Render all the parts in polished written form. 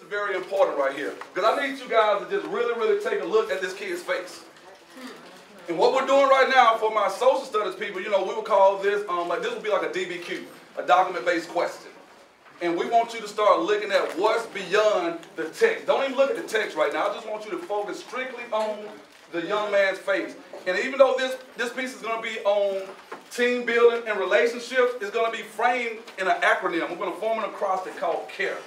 is very important right here. Because I need you guys to just really, really take a look at this kid's face. And what we're doing right now for my social studies people, you know, we would call this, like this would be like a DBQ, a document-based question. And we want you to start looking at what's beyond the text. Don't even look at the text right now. I just want you to focus strictly on the young man's face. And even though this piece is going to be on team building and relationships, it's going to be framed in an acronym. We're going to form an acrostic called CARE.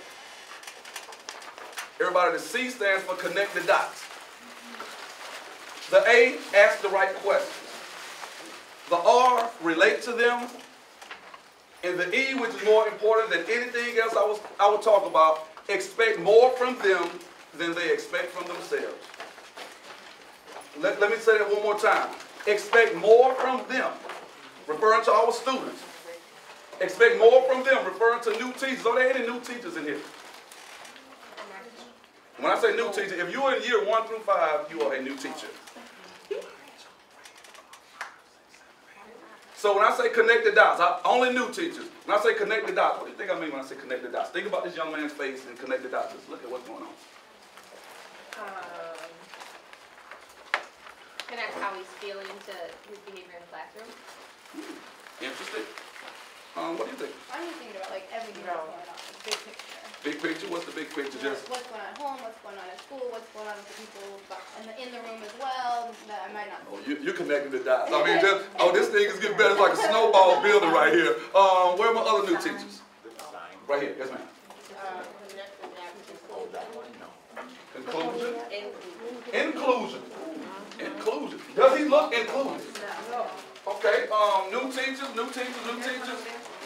Everybody, the C stands for connect the dots. The A, ask the right questions. The R, relate to them. And the E, which is more important than anything else I will talk about, expect more from them than they expect from themselves. Let me say that one more time. Expect more from them, referring to our students. Expect more from them, referring to new teachers. Are there any new teachers in here? When I say new teacher, if you're in year 1 through 5, you are a new teacher. So when I say connect the dots, only new teachers. When I say connect the dots, what do you think I mean when I say connect the dots? Think about this young man's face and connect the dots. Just look at what's going on. Connect how he's feeling to his behavior in the classroom. Interesting. What do you think? I'm just thinking about like everything that's going on, big picture. Big picture? What's the big picture? Just What's going on at home, what's going on at school, what's going on with the people in the room as well that I might not see. you're connecting the dots. I mean, just, this thing is getting better. It's like a snowball building right here. Where are my other new teachers? Right here. Yes, ma'am. Inclusion? Inclusion. Inclusion. Does he look included? Okay. New teachers.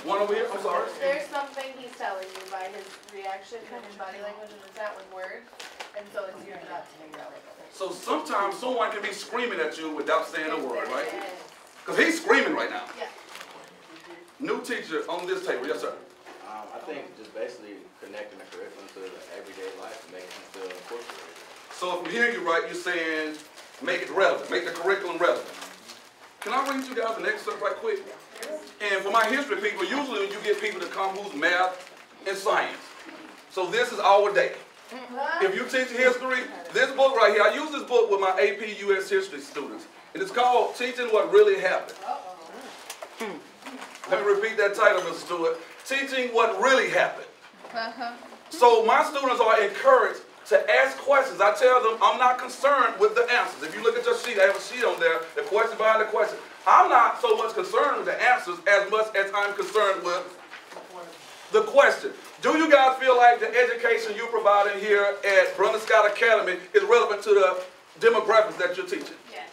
One over here. I'm sorry. There's something he's telling you by his reaction and his body language, and it's not with words, and so it's your job to figure out what that is. So sometimes someone can be screaming at you without saying a word, right? Because he's screaming right now. Yeah. New teacher on this table. Yes, sir. I think just basically connecting the curriculum to the everyday life and making him feel incorporated. So if I'm hearing you right, you're saying make it relevant, make the curriculum relevant. Can I read you guys an excerpt right quick? And for my history people, usually you get people to come who's math and science. So this is our day. If you teach history, this book right here, I use this book with my AP US history students. And it's called Teaching What Really Happened. Let me repeat that title, Mr. Stewart. Teaching What Really Happened. So my students are encouraged to ask questions. I tell them I'm not concerned with the answers. If you look at your sheet, I have a sheet on there, the question behind the question. I'm not so much concerned with the answers as much as I'm concerned with the question. Do you guys feel like the education you're providing here at Brenda Scott Academy is relevant to the demographics that you're teaching? Yes.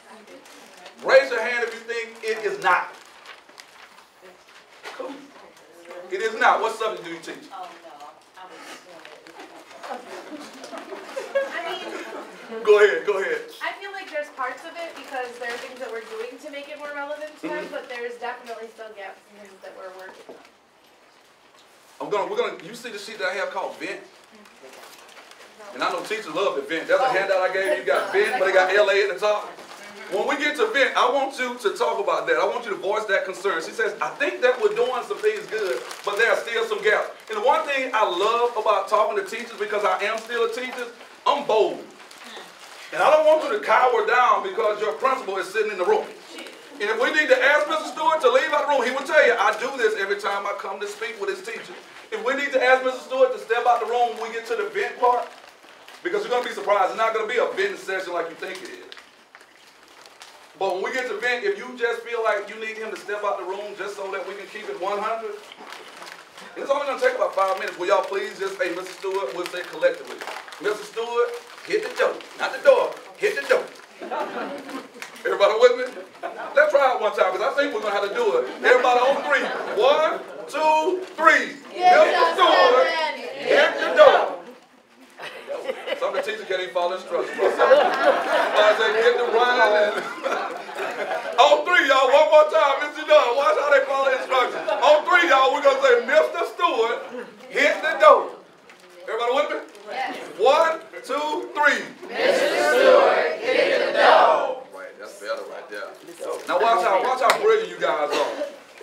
Raise your hand if you think it is not. Cool. It is not. What subject do you teach? Oh, no. Go ahead. I feel like there's parts of it because there are things that we're doing to make it more relevant to them, but there's definitely still gaps in things that we're working on. You see the sheet that I have called vent? And I know teachers love the vent. That's a handout I gave you. You got vent, but it got LA at the top. When we get to vent, I want you to talk about that. I want you to voice that concern. She says, I think that we're doing some things good, but there are still some gaps. And the one thing I love about talking to teachers, because I am still a teacher, I'm bold. And I don't want you to cower down because your principal is sitting in the room. And if we need to ask Mr. Stewart to leave out the room, he will tell you, I do this every time I come to speak with his teacher. If we need to ask Mr. Stewart to step out the room when we get to the vent part, because you're going to be surprised, it's not going to be a venting session like you think it is. But when we get to vent, if you just feel like you need him to step out the room just so that we can keep it 100, and it's only going to take about 5 minutes. Will y'all please just say, Mr. Stewart, we'll say collectively, Mr. Stewart, hit the door. Not the door, hit the door. Everybody with me? Let's try it one time, because I think we're going to have to do it. Everybody on 3. 1, 2, 3. Mr. Stewart, hit the door. Some of the teachers can't even follow instructions. I say, get the rhyme. On 3, y'all, one more time. Mr. Dunn, watch how they follow instructions. On 3, y'all, we're going to say, Mr. Stewart, hit the door. Everybody with me? Yes. 1, 2, 3. Mr. Stewart, hit the door. Right, that's better right there. Now watch how brilliant you guys are.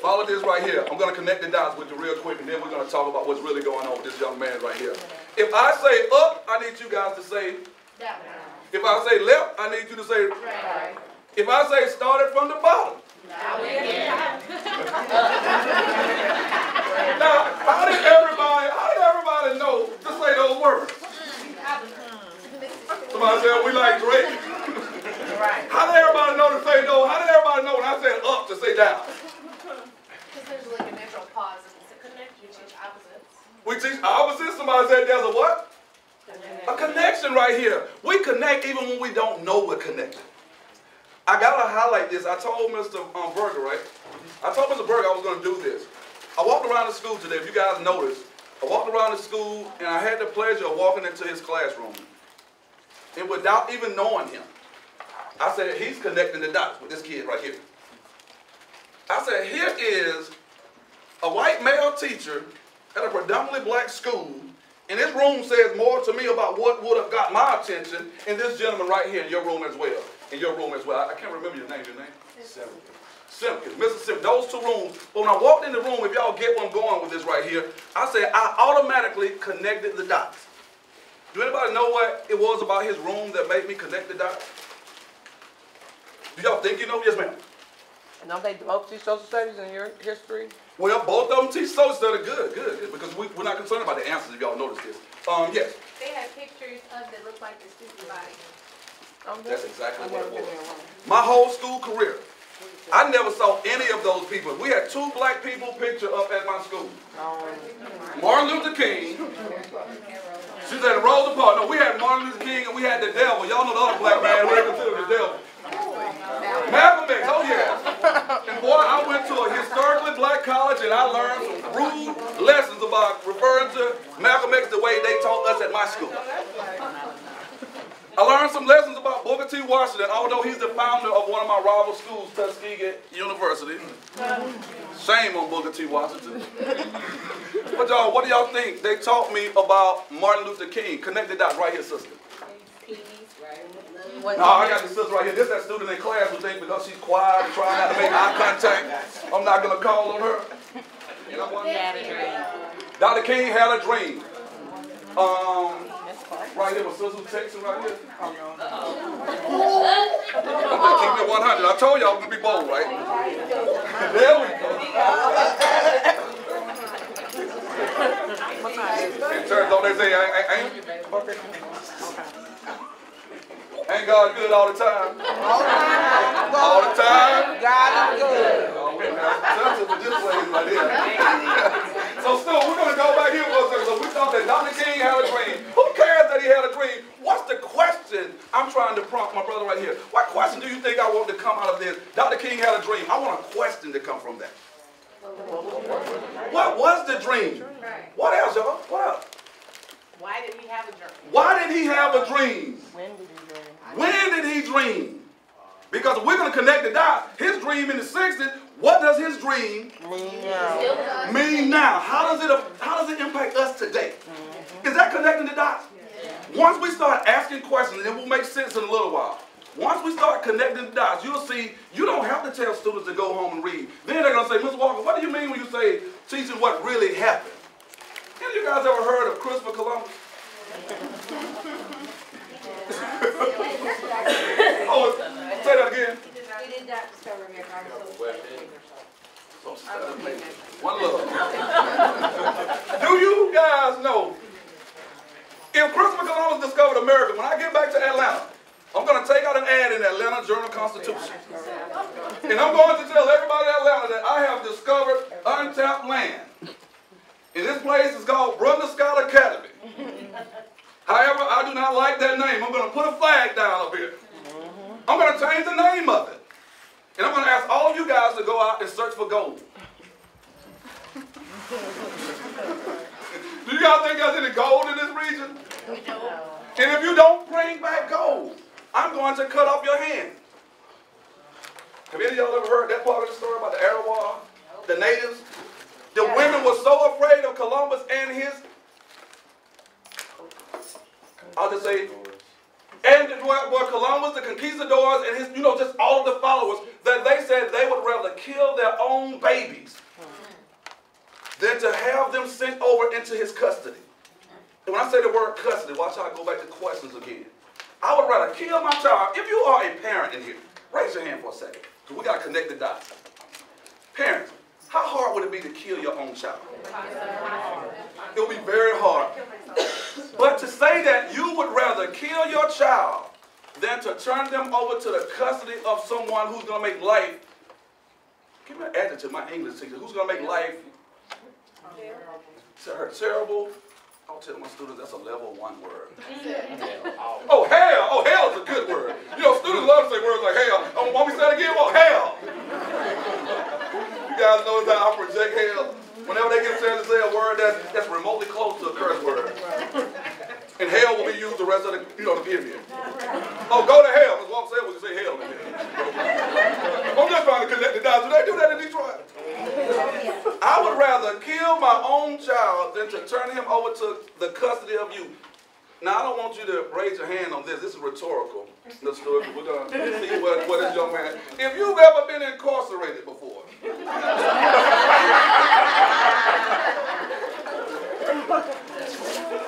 Follow this right here. I'm going to connect the dots with you real quick, and then we're going to talk about what's really going on with this young man right here. If I say up, I need you guys to say Down. if I say left, I need you to say Right. if I say started from the bottom. Now we get Now, how did everybody know to say those words? Somebody said we like Drake. Right. How did everybody know to say no? How did everybody know when I said up to say down? Because there's like a natural pause and it's a connection. You teach opposites. We teach opposites. Somebody said there's a what? A connection right here. We connect even when we don't know we're connected. I gotta highlight this. I told Mr. Berger, right? I told Mr. Berger I was gonna do this. I walked around the school today, if you guys noticed. I walked around the school and I had the pleasure of walking into his classroom. And without even knowing him, I said, he's connecting the dots with this kid right here. I said, here is a white male teacher at a predominantly black school, and this room says more to me about what would have got my attention in this gentleman right here in your room as well. In your room as well. I can't remember your name. Simpkins. Mr. Simpkins. Those two rooms. But when I walked in the room, if y'all get where I'm going with this right here, I said I automatically connected the dots. Do anybody know what it was about his room that made me connect the dots? Do y'all think you know? Yes, ma'am. And don't they both teach social studies in your history? Well, both of them teach social studies. Good. Because we're not concerned about the answers if y'all notice this. Yes. They had pictures of that look like the student body. That's exactly what it was. My whole school career, I never saw any of those people. We had two black people picture up at my school. Martin Luther King. She said Rosa Parks. No, we had Martin Luther King and we had the devil. Y'all know the other black man who they consider the devil. Malcolm X, oh yeah. And boy, I went to a historically black college and I learned some rude lessons about referring to Malcolm X the way they taught us at my school. I learned some lessons about Booker T. Washington, although he's the founder of one of my rival schools, Tuskegee University. Shame on Booker T. Washington. But y'all, what do y'all think they taught me about Martin Luther King? Connect the dots right here, sister. No, I got the sister right here. This is that student in class who thinks because she's quiet and trying not to make eye contact, I'm not going to call on her. You know what? Dr. King had a dream. Right here, my sister texting right here. Keep it 100. I told y'all I'm going to be bold, right? There we go. In church, don't they say, ain't God good all the time? All the time? God is good. Oh, we're going to have some this place right here. So still, we're going to go back here for a second. So we thought that Dr. King had a dream. Who cares that he had a dream? What's the question I'm trying to prompt my brother right here? What question do you think I want to come out of this? Dr. King had a dream. I want a question to come from that. What was the dream? What else, y'all? What else? Why did he have a dream? Why did he have a dream? When did he dream? When did he dream? Because we're going to connect the dots. His dream in the 60s, what does his dream mean now? How does it impact us today? Is that connecting the dots? Once we start asking questions, it will make sense in a little while. Once we start connecting the dots, you'll see you don't have to tell students to go home and read. Then they're going to say, Mr. Walker, what do you mean when you say teaching what really happened? Have you guys ever heard of Christopher Columbus? Oh, say that again. We did not discover America. One love. Do you guys know if Christopher Columbus discovered America, when I get back to Atlanta, I'm going to take out an ad in the Atlanta Journal-Constitution. And I'm going to tell everybody in Atlanta that I have discovered untapped land. And this place is called Brenda Scott Academy. However, I do not like that name. I'm going to put a flag down up here. I'm going to change the name of it. And I'm going to ask all of you guys to go out and search for gold. Do you guys think there's any gold in this region? And if you don't bring back gold, I'm going to cut off your hand. Have any of y'all ever heard that part of the story about the Arawak, the natives? The women were so afraid of Columbus and his, I'll just say, and were Columbus, the conquistadors, and his, just all of the followers, that they said they would rather kill their own babies to have them sent over into his custody. And when I say the word custody, watch how I go back to questions again. I would rather kill my child. If you are a parent in here, raise your hand for a second, because we got to connect the dots. Parents, how hard would it be to kill your own child? It would be very hard. But to say that you would rather kill your child than to turn them over to the custody of someone who's going to make life, give me an adjective, my English teacher, who's going to make life terrible. I'll tell my students that's a level 1 word. Oh, hell. Oh, hell is a good word. You know, students love to say words like hell. Oh, want me to say it again? Well, hell. You guys know how I project hell? Whenever they get a chance to say a word that's remotely close to a curse word. And hell will be used the rest of the, the period. Oh, go to hell. As Walt said, we can say hell in here. I'm just trying to connect the dots. Do they do that in Detroit? I would rather kill my own child than to turn him over to the custody of you. Now, I don't want you to raise your hand on this. This is rhetorical. We're going to see what this young man... If you've ever been incarcerated before...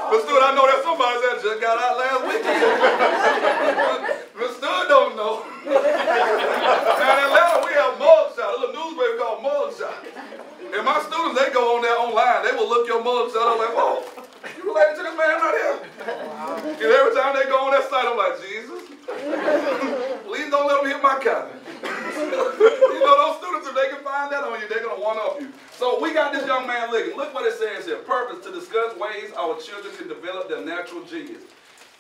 But Stuart, I know that somebody that just got out last weekend. But Stuart don't know. Now in Atlanta, we have mugshot, a little newspaper called mugshot. And my students, they go on there online. They will look your mugshot up like, whoa, you related to this man right here? And every time they go on that site, I'm like, Jesus, please don't let them hit my counter. Those students, if they can find that on you, they're going to one-up you. So we got this young man looking. Look what it says here. Purpose, to discuss ways our children can develop their natural genius.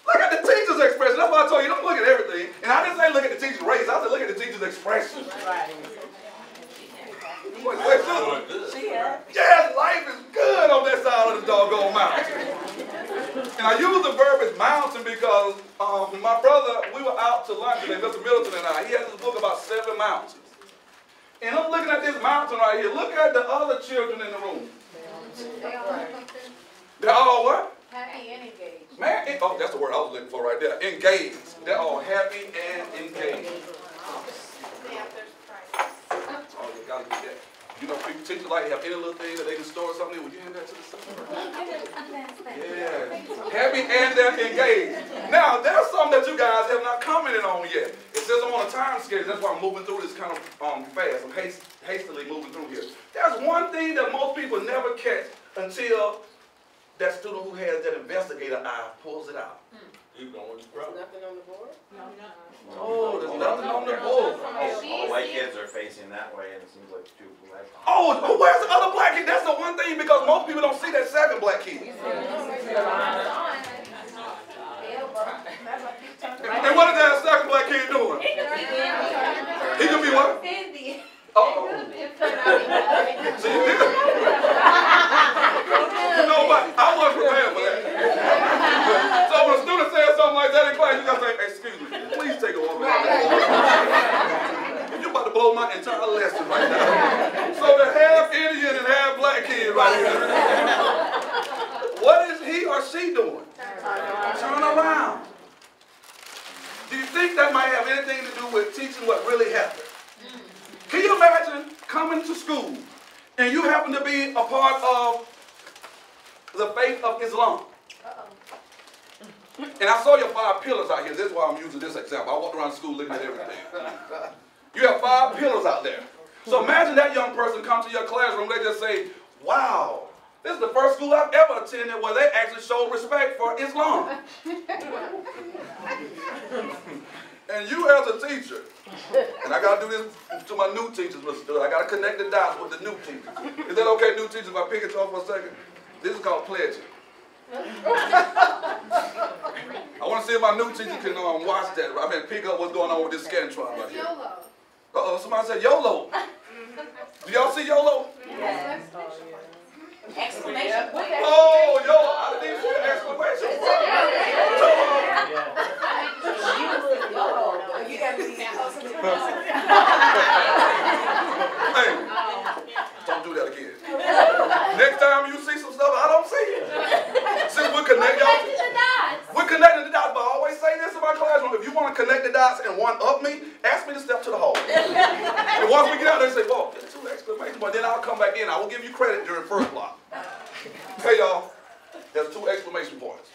Look at the teacher's expression. That's why I told you, don't look at everything. And I didn't say look at the teacher's race. I said look at the teacher's expression. Right. Yes, life is good on that side of the doggone mountain. And I use the verb as mountain because my brother, we were out to lunch today, Mr. Middleton and I. He has this book about 7 mountains. And I'm looking at this mountain right here. Look at the other children in the room. They're all what? Happy and engaged. Man, oh, that's the word I was looking for right there. Engaged. They're all happy and engaged. Oh, you gotta do that. People teachers like to have any little thing that they can store something. Would you hand that to the student? Yeah. Happy and they're engaged. Now, there's something that you guys have not commented on yet. It says I'm on a time schedule. That's why I'm moving through this kind of fast. I'm hastily moving through here. There's one thing that most people never catch until that student who has that investigator eye pulls it out. You going with your brother? Nothing on the board? No. Oh, there's nothing on the board. All white kids are facing that way, and it seems like 2 black. Oh, where's the other black kid? That's the one thing because most people don't see that second black kid. And what is that second black kid doing? He can be what? Oh. See, I wasn't prepared for that. So when a student says something like that in class, you gotta say, excuse me, please take a walk around. You're about to blow my entire lesson right now. So the half Indian and half black kid right here. What is he or she doing? Turn around. Do you think that might have anything to do with teaching what really happened? Can you imagine coming to school and you happen to be a part of the faith of Islam? And I saw your 5 pillars out here. That's why I'm using this example. I walked around school looking at everything. You have 5 pillars out there. So imagine that young person come to your classroom. They just say, wow, this is the first school I've ever attended where they actually showed respect for Islam. And you as a teacher, and I got to do this to my new teachers, Mr. Stuart. I got to connect the dots with the new teachers. Is that okay, new teachers, if I pick it off for a second? This is called pledging. I want to see if my new teacher can watch that. I mean, pick up what's going on with this Scantron right here. YOLO. Uh-oh, somebody said YOLO. Do y'all see YOLO? Yes. Exclamation point. Oh, YOLO. I didn't even see the exclamation point. You got to be Hey, don't do that again. Next time you see some stuff I don't see it. Since we're connecting the dots, but I always say this in my classroom. If you want to connect the dots and one-up me, ask me to step to the hole. And once we get out there, say, whoa, there's 2 exclamations, but then I'll come back in. I will give you credit during first block. Hey y'all, there's 2 exclamation points.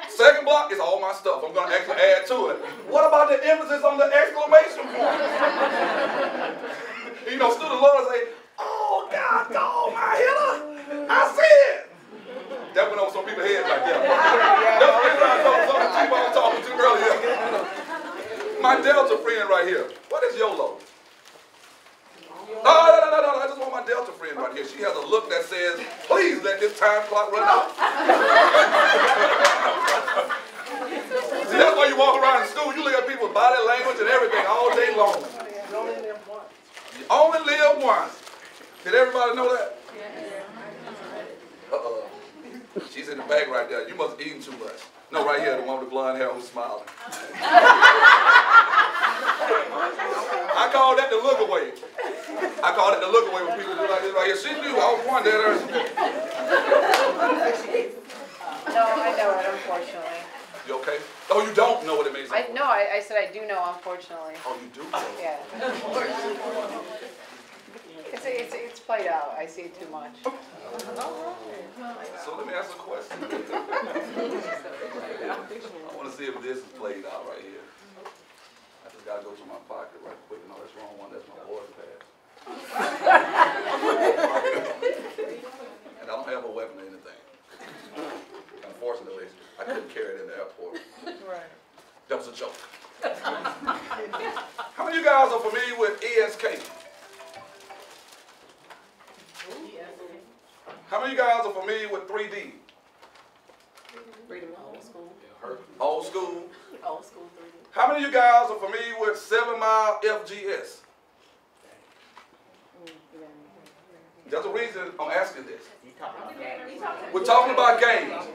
Second block is all my stuff. I'm going to actually add to it. What about the emphasis on the exclamation point? You know, students love to say, oh, God, dog, my hitter. I see it. That went over some people's heads right there. That's what I told some of the people I was talking to earlier. My Delta friend right here. What is YOLO? No. I just want my Delta friend right here. She has a look that says, please let this time clock run out. See, that's why you walk around in school. You look at people's body language and everything all day long. You only live once. You only live once. Did everybody know that? Uh-oh. She's in the back right there. You must have eaten too much. No, right here, the one with the blonde hair who's smiling. I call that the look away. I call it the look away when people do like this right here. She knew I was one there. No, I know it, unfortunately. You okay? Oh, you don't know what it means? I said I do know, unfortunately. Oh, you do? Yeah. It's played out. I see it too much. So let me ask a question. I want to see if this is played out right here. I just got to go to my pocket right quick. No, that's the wrong one. That's my boarding pass. And I don't have a weapon or anything. Unfortunately, I couldn't carry it in the airport. Right. That was a joke. How many of you guys are familiar with ESK? How many of you guys are familiar with 3D? Freedom old school. Old school. Old school 3D. How many of you guys are familiar with 7 Mile FGS? There's a reason I'm asking this. We're talking about games.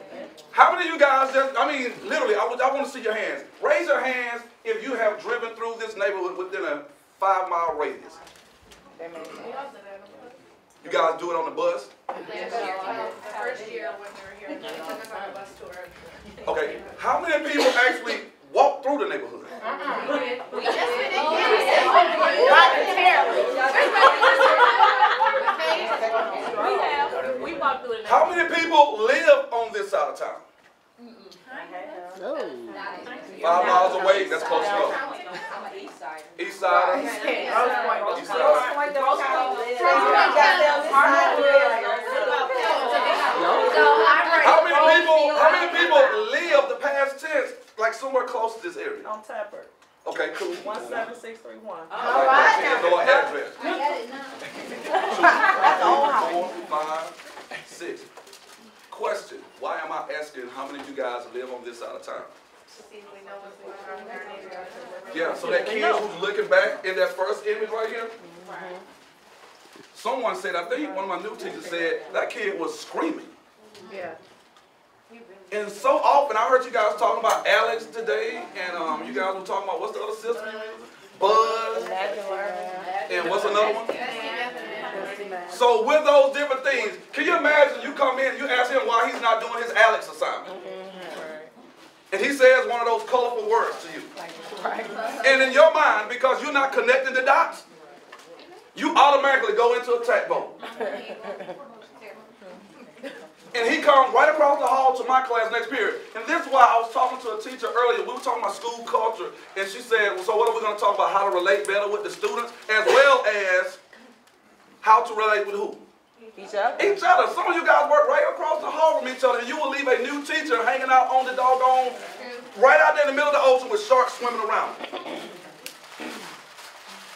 How many of you guys, literally, I want to see your hands. Raise your hands if you have driven through this neighborhood within a 5-mile radius. You guys do it on the bus? The first year when we were here, they took us on a bus tour. Okay, how many people actually walk through the neighborhood? We walked through it. How many people live on this side of town? 5 miles away, that's close enough. East side. East side. How many people live the past tense, like somewhere close to this area? On Tapper. Okay, cool. 17631. All right, that's your address. I get it now. 2, 3, 4, 5, 6. Question, why am I asking how many of you guys live on this side of town? Yeah, so that kid who's looking back in that first image right here, someone said, I think one of my new teachers said, that kid was screaming. Yeah. And so often, I heard you guys talking about Alex today, and you guys were talking about, what's the other system? Buzz, and what's another one? So with those different things, can you imagine you come in and you ask him why he's not doing his Alex assignment? And he says one of those colorful words to you. And in your mind, because you're not connecting the dots, you automatically go into attack mode. And he comes right across the hall to my class next period. And this is why I was talking to a teacher earlier. We were talking about school culture. And she said, well, so what are we going to talk about? How to relate better with the students, as well as how to relate with who? Each other. Each other. Some of you guys work right across the hall from each other. And you will leave a new teacher hanging out on the doggone, right out there in the middle of the ocean with sharks swimming around.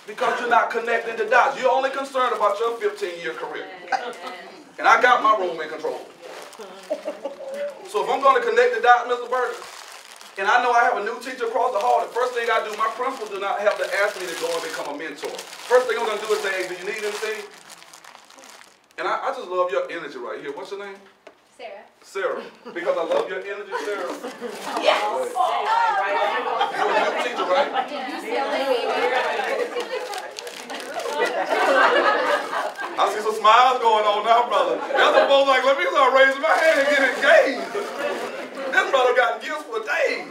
Because you're not connecting the dots. You're only concerned about your 15-year career. And I got my room in control. So if I'm going to connect the dots, Mr. Burger, and I know I have a new teacher across the hall, the first thing I do, my principal do not have to ask me to go and become a mentor. First thing I'm going to do is say, hey, do you need anything? And I just love your energy right here. What's your name? Sarah. Sarah. Because I love your energy, Sarah. Yes. You're a new teacher, right? I see some smiles going on now, brother. That's a folks like, let me start raising my hand and get engaged. This brother got gifts for days.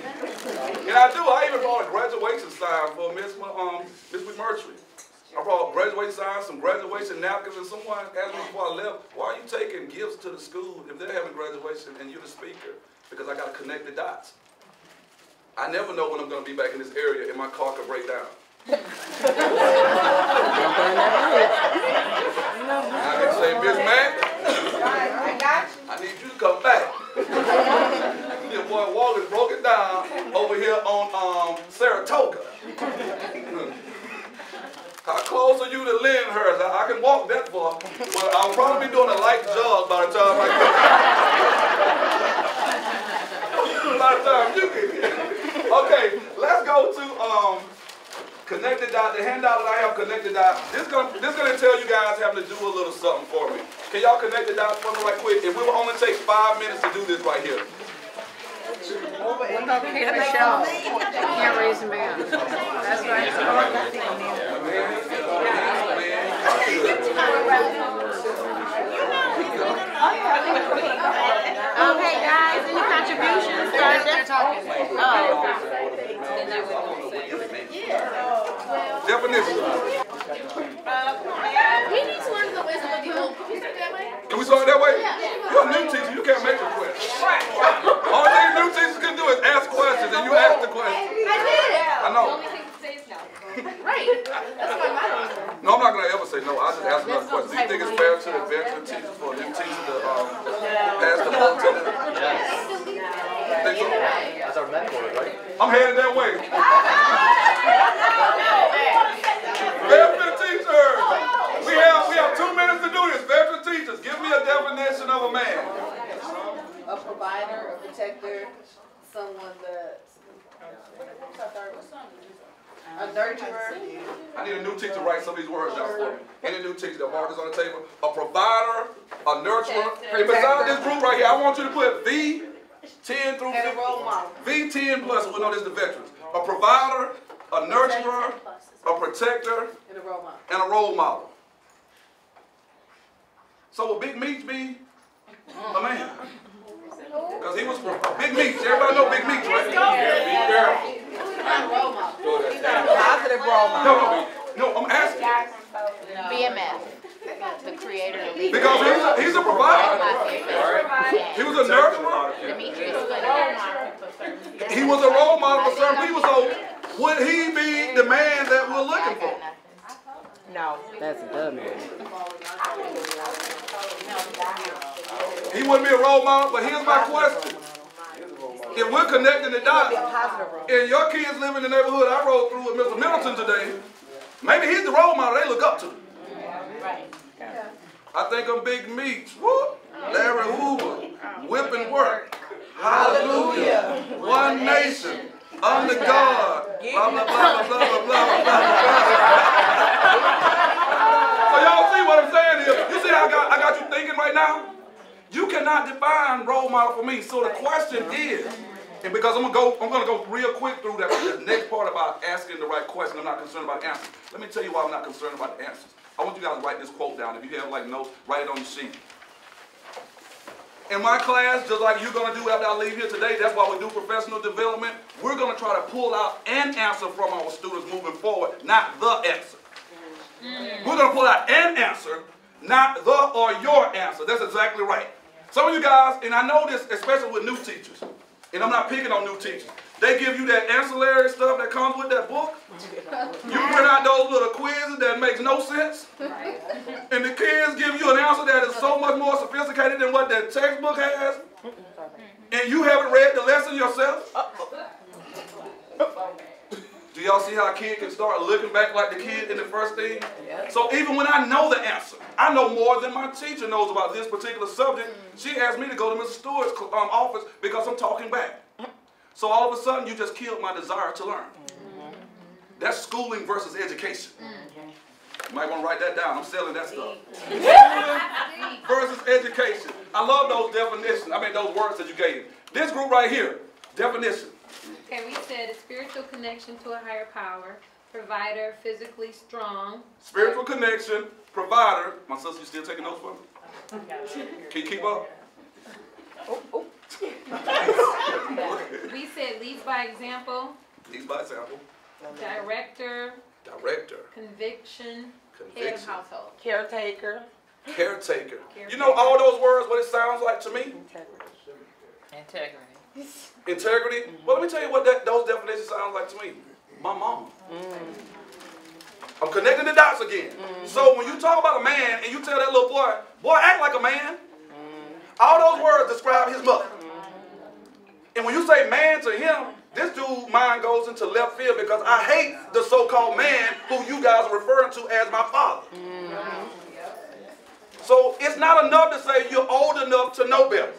And I do. I even brought a graduation sign for Miss McMurtry. I brought graduation signs, some graduation napkins, and someone asked me before I left, why are you taking gifts to the school, if they're having graduation and you're the speaker, because I got to connect the dots. I never know when I'm going to be back in this area and my car could break down. I can say, Miss Mac, I need you to come back. Your boy Walker's broke it down over here on Saratoga. How close are you to Lyndhurst? I can walk that far, but I'll probably be doing a light jog by the time I get. By the time you get here. Okay, let's go to connected dot. The handout that I have, connected dot. This gonna tell you guys having to do a little something for me. Can y'all connect the dots for me right quick? It will only take 5 minutes to do this right here. What about Michelle? Can't raise a man. That's right. Okay, guys, any contributions? Definition. We need to learn the wisdom of the old. Can we start that way? Can we start that way? Yeah. You're a new teacher, you can't make a question. All thing new teachers can do is ask questions, and you ask the question. I did. I know. Right. That's my motto. No, I'm not going to ever say no. I'll just ask another question. Do you think it's fair to a veteran teacher for a new teacher to pass the ball to them? Yes. Think so? That's our mentor, right? I'm headed that way. Veteran teachers! We have 2 minutes to do this. Veteran teachers, give me a definition of a man. A provider, a protector, someone that, a nurturer. I need a new teacher to write some of these words down for me. Any new teacher that mark this on the table. A provider, a nurturer. And beside this group right here, I want you to put V10 through 50. And a role model. V10 plus, we know this is the veterans. A provider, a nurturer, a protector, And a role model. and a role model. So will Big Meech be a man? Because he was Big Meech. Everybody know Big Meech, right? Yeah, be careful. Role model. Positive role model. No, I'm asking. BMF, the creator of the Because he's a provider. He was a nurturer. He was a role model for certain people. So would he be the man that we're looking for? No. That's a dumb man. He wouldn't be a role model, but here's my question. If we're connecting the dots, and your kids live in the neighborhood I rode through with Mr. Middleton today, maybe he's the role model they look up to. I think I'm Big Meech. Whoop. Larry Hoover. Whipping work. Hallelujah. One nation. Under God. Blah, blah, blah, blah, blah, blah, blah, blah. So y'all see what I'm saying here? You see how I got you thinking right now? You cannot define role model for me. So the question is, and because I'm gonna go real quick through that next part about asking the right question. I'm not concerned about answers. Let me tell you why I'm not concerned about the answers. I want you guys to write this quote down. If you have like notes, write it on your sheet. In my class, just like you're gonna do after I leave here today, that's why we do professional development. We're gonna try to pull out an answer from our students moving forward, not the answer. We're gonna pull out an answer, not the or your answer. That's exactly right. Some of you guys, and I know this especially with new teachers, and I'm not picking on new teachers, they give you that ancillary stuff that comes with that book. You print out those little quizzes that makes no sense. And the kids give you an answer that is so much more sophisticated than what the textbook has. And you haven't read the lesson yourself. Do y'all see how a kid can start looking back like the kid in the first thing? So even when I know the answer, I know more than my teacher knows about this particular subject. She asked me to go to Mr. Stewart's office because I'm talking back. So all of a sudden, you just killed my desire to learn. That's schooling versus education. You might want to write that down. I'm selling that stuff. Schooling versus education. I love those definitions. I mean, those words that you gave. This group right here, definition. Okay, we said a spiritual connection to a higher power, provider, physically strong. Spiritual connection, provider. My sister, you still taking notes for me? Can you keep up? We said leads by example. Leads by example. Director. Director. Conviction. Conviction. Head of household. Caretaker. caretaker. You know all those words, what it sounds like to me? Integrity. Integrity. Well, let me tell you what those definitions sound like to me. My mama. I'm connecting the dots again. So when you talk about a man and you tell that little boy, boy, act like a man, all those words describe his mother. And when you say man to him, this dude's mind goes into left field because I hate the so-called man who you guys are referring to as my father. So it's not enough to say you're old enough to know better.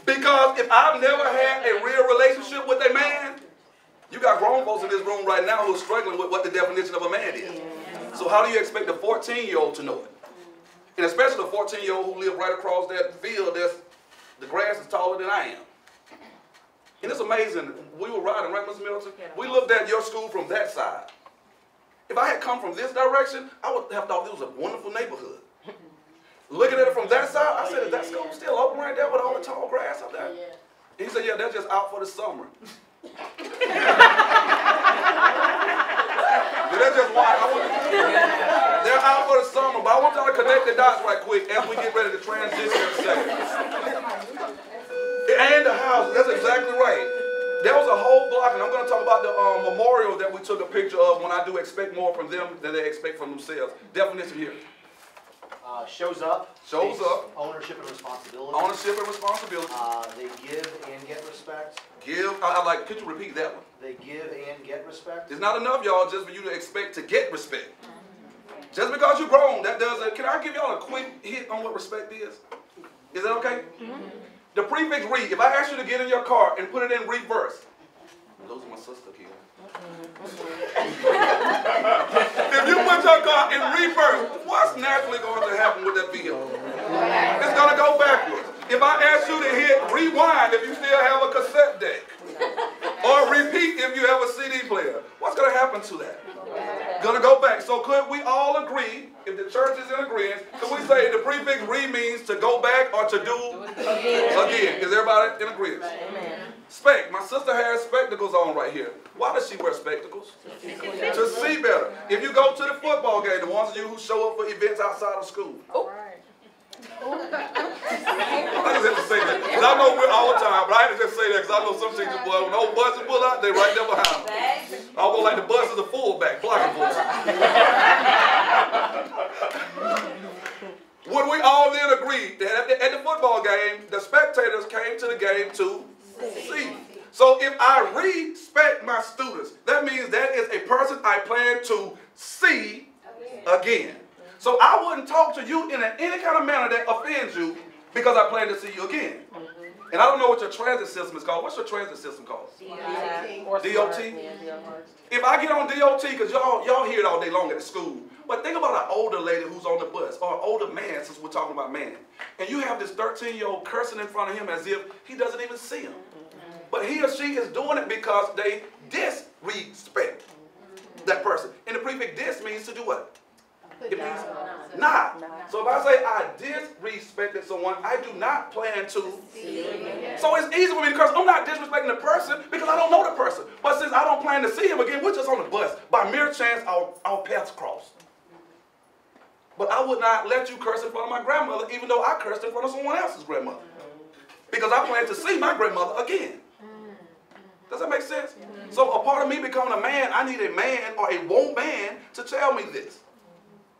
Because if I've never had a real relationship with a man, you got grown folks in this room right now who are struggling with what the definition of a man is. So how do you expect a 14-year-old to know it? And especially a 14-year-old who lived right across that field that's the grass is taller than I am. And it's amazing. We were riding, right, Mr. Middleton? We looked at your school from that side. If I had come from this direction, I would have thought this was a wonderful neighborhood. Looking at it from that side, I said, is that school still open right there with all the tall grass up there? And he said, yeah, they're just out for the summer. That's just why they're out for the summer. But I want y'all to connect the dots right quick as we get ready to transition in a second. And the houses, that's exactly right. There was a whole block, and I'm going to talk about the memorial that we took a picture of when I do expect more from them than they expect from themselves. Definition here. Shows up. Shows up. Ownership and responsibility. Ownership and responsibility. They give and get respect. Give. I like. Could you repeat that one? They give and get respect. It's not enough, y'all, just for you to expect to get respect. Just because you're grown, that doesn't. Can I give y'all a quick hit on what respect is? Is that okay? The prefix read. If I ask you to get in your car and put it in reverse. Those are my sister here. If you put your car in reverse, what's naturally going to happen with that vehicle? It's going to go backwards. If I ask you to hit rewind if you still have a cassette deck, or repeat if you have a CD player, what's going to happen to that? Going to go back. So could we all agree, if the church is in agreement, could we say the prefix re means to go back or to do again? Is everybody in agreement? Spec. My sister has spectacles on right here. Why does she wear spectacles? To see better. If you go to the football game, the ones of you who show up for events outside of school. I just have to say that. Because I know we're all the time, but I had to just say that because I know some teachers, boy, when old buses pull out, they right there behind them. Almost like the bus is a fullback, blocking for us. Would we all then agree that at the football game, the spectators came to the game to see? So if I respect my students, that means that is a person I plan to see again. So I wouldn't talk to you in any kind of manner that offends you because I plan to see you again. And I don't know what your transit system is called. What's your transit system called? DOT? If I get on DOT, because y'all hear it all day long at the school, but think about an older lady who's on the bus, or an older man, since we're talking about man. And you have this 13-year-old cursing in front of him as if he doesn't even see him. But he or she is doing it because they disrespect that person. And the prefix dis means to do what? It means not. So if I say I disrespected someone, I do not plan to. So it's easy for me to curse. I'm not disrespecting the person because I don't know the person. But since I don't plan to see him again, we're just on the bus. By mere chance, our paths cross. But I would not let you curse in front of my grandmother, even though I cursed in front of someone else's grandmother. Because I plan to see my grandmother again. Does that make sense? So a part of me becoming a man, I need a man or a woe man to tell me this.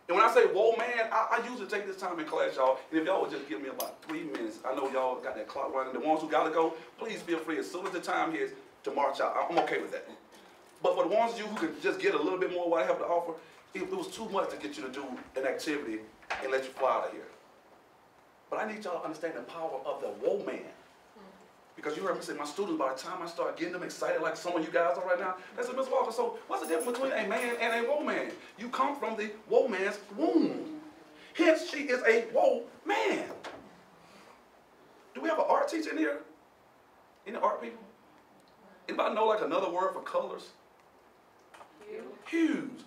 And when I say woe man, I usually take this time in class, y'all. And if y'all would just give me about 3 minutes, I know y'all got that clock running. The ones who got to go, please feel free as soon as the time hits to march out. I'm okay with that. But for the ones of you who can just get a little bit more of what I have to offer, it was too much to get you to do an activity and let you fly out of here. But I need y'all to understand the power of the woe man. Because you heard me say, my students, by the time I start getting them excited like some of you guys are right now, they said, Ms. Walker, so what's the difference between a man and a woe man? You come from the woe man's womb. Hence, she is a woe man. Do we have an art teacher in here? Any art people? Anybody know like another word for colors? Hues.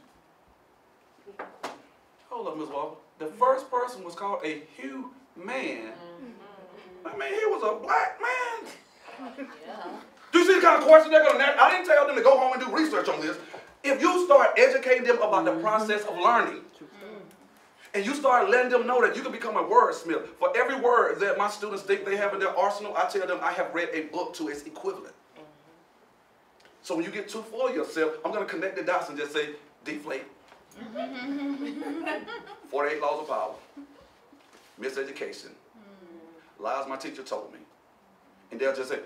Hold up, Ms. Walker. The first person was called a hue man. I mean, he was a black man. Do you see the kind of question they're going to ask? I didn't tell them to go home and do research on this. If you start educating them about the process of learning, And you start letting them know that you can become a wordsmith. For every word that my students think they have in their arsenal, I tell them I have read a book to its equivalent. So when you get too full of yourself, I'm going to connect the dots and just say, deflate. 48 laws of power. Miseducation. Lies my teacher told me. And they'll just say,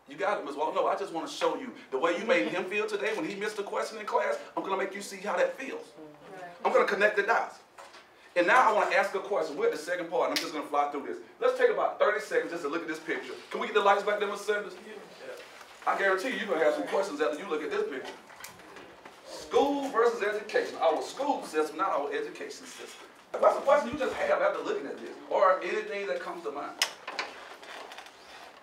you got it, Ms. Walker. No, I just want to show you the way you made him feel today when he missed a question in class. I'm going to make you see how that feels. I'm going to connect the dots. And now I want to ask a question. We're at the second part, and I'm just going to fly through this. Let's take about 30 seconds just to look at this picture. Can we get the lights back there, Ms. Sanders? I guarantee you're going to have some questions after you look at this picture. School versus education. Our school system, not our education system. That's a question you just have after looking at this, or anything that comes to mind.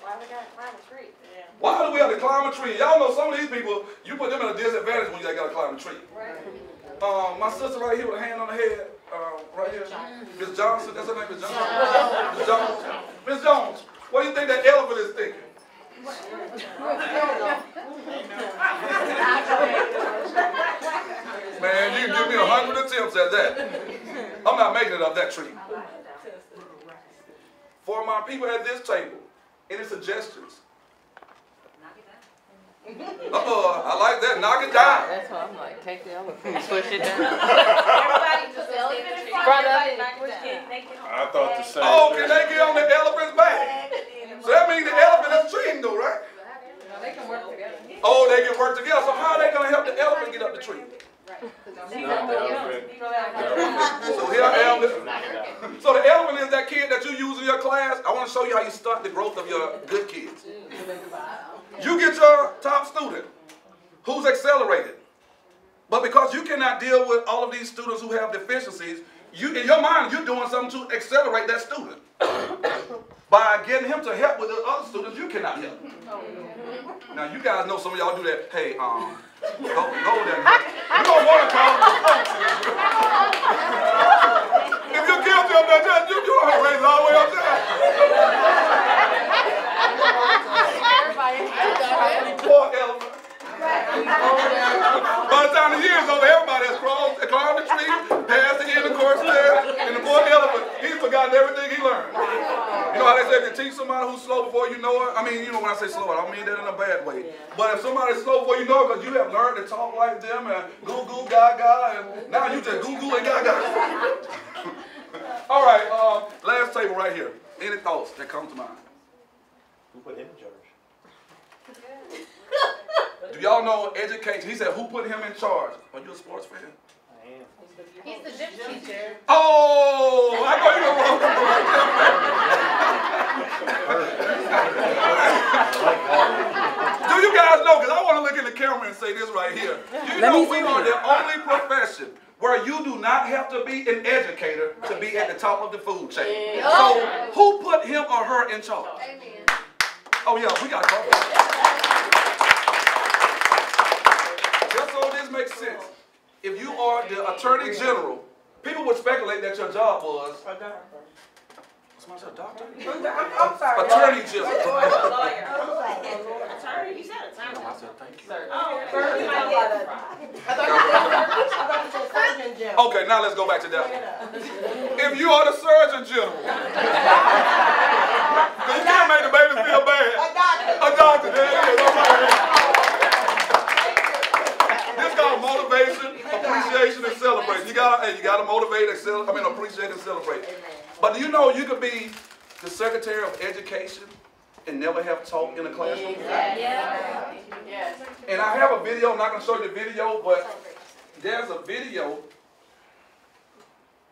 Why we gotta climb a tree? Yeah. Why do we have to climb a tree? Y'all know some of these people, you put them at a disadvantage when you got to climb a tree. Right. My sister right here with a hand on her head, right here, Miss Johnson, that's her name, Miss Johnson? Miss Jones. Miss Jones, what do you think that elephant is thinking? Man, you can give me 100 attempts at that. I'm not making it up that tree. For my people at this table, any suggestions? I like that. Knock it down. That's what I'm like. Take the elephant, push it down. Everybody just front of it. I thought the same. Oh, can they get on the elephant's back? So that means the elephant is treating though, right? They can work together. Oh, they can work together. So how are they going to help the elephant get up the tree? Not the elephant. So here I am. So the elephant is that kid that you use in your class. I want to show you how you stunt the growth of your good kids. You get your top student who's accelerated. But because you cannot deal with all of these students who have deficiencies, in your mind, you're doing something to accelerate that student. By getting him to help with the other students you cannot help. Now, you guys know some of y'all do that. Hey, go there. You don't want to call them. If you're guilty of that, you don't have to raise it all the way up there. Poor elephant. By the time the year's over, everybody has climbed the tree, passed the inner course test, and the poor elephant, he's forgotten everything he learned. You know how they say if you teach somebody who's slow before you know it? I mean, you know when I say slow, I don't mean that in a bad way. But if somebody's slow before you know it, because you have learned to talk like them and goo goo gaga, and now you just goo goo and gaga. All right, last table right here. Any thoughts that come to mind? Who put him in charge? Do y'all know education? He said, who put him in charge? Are you a sports fan? I am. He's the gym teacher. Oh, I know you were wrong. Do you guys know, because I want to look in the camera and say this right here. You know we are the only profession where you do not have to be an educator to be at the top of the food chain. So who put him or her in charge? Amen. Oh yeah, we got to talk about it. Just so this makes sense. If you are the Attorney General, people would speculate that your job was... What's my job, doctor? I'm sorry. Attorney General. Attorney? You said attorney. I said thank you. I thought you said surgeon general. Okay, now let's go back to that. If you are the Surgeon General, because you can't make the baby feel bad. A doctor, there it is. This is called motivation, appreciation, and celebration. You gotta motivate and appreciate and celebrate. But do you know you could be the Secretary of Education and never have taught in a classroom? Yeah. And I have a video. I'm not going to show you the video, but there's a video,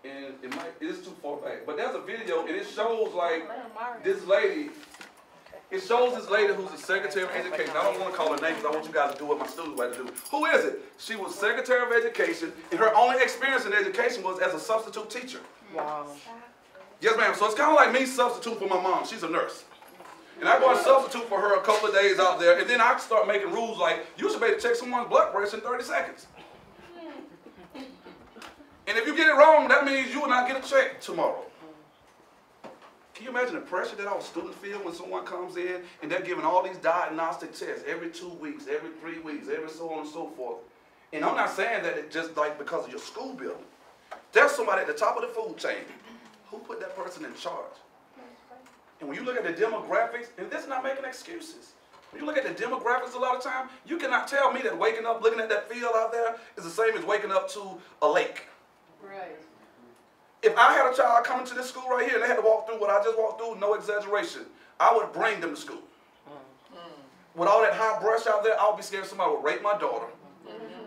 and it is too far back. But there's a video, and it shows like this lady. It shows this lady who's the Secretary of Education. I don't want to call her name because I want you guys to do what my students like to do. Who is it? She was Secretary of Education, and her only experience in education was as a substitute teacher. Wow. Yes, ma'am. So it's kind of like me substitute for my mom. She's a nurse. And I go and substitute for her a couple of days out there, and then I start making rules like, you should be able to check someone's blood pressure in 30 seconds. And if you get it wrong, that means you will not get a check tomorrow. Can you imagine the pressure that our students feel when someone comes in and they're giving all these diagnostic tests every 2 weeks, every 3 weeks, every so on and so forth? And I'm not saying that it's just like because of your school building. There's somebody at the top of the food chain. Who put that person in charge? And when you look at the demographics, and this is not making excuses. When you look at the demographics a lot of time, you cannot tell me that waking up, looking at that field out there is the same as waking up to a lake. Right. If I had a child coming to this school right here and they had to walk through what I just walked through, no exaggeration, I would bring them to school. With all that high brush out there, I would be scared somebody would rape my daughter.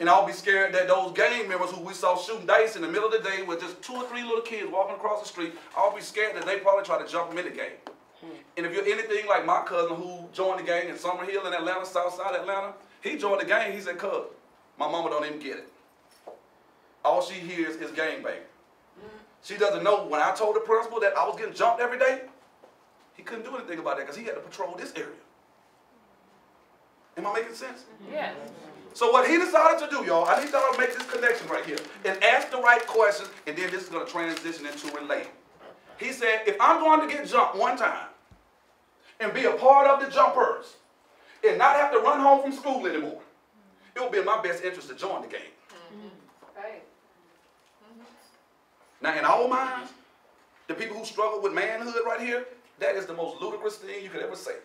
And I would be scared that those gang members who we saw shooting dice in the middle of the day with just 2 or 3 little kids walking across the street, I would be scared that they probably try to jump them in the gang. And if you're anything like my cousin who joined the gang in Summer Hill in Atlanta, South Side Atlanta, he joined the gang, he said, "Cuz, my mama don't even get it. All she hears is gangbang." She doesn't know when I told the principal that I was getting jumped every day, he couldn't do anything about that because he had to patrol this area. Am I making sense? Yes. So what he decided to do, y'all, I need y'all to make this connection right here and ask the right questions, and then this is going to transition into relate. He said, if I'm going to get jumped one time and be a part of the jumpers and not have to run home from school anymore, it will be in my best interest to join the gang. Right. Now, in our minds, the people who struggle with manhood right here, that is the most ludicrous thing you could ever say.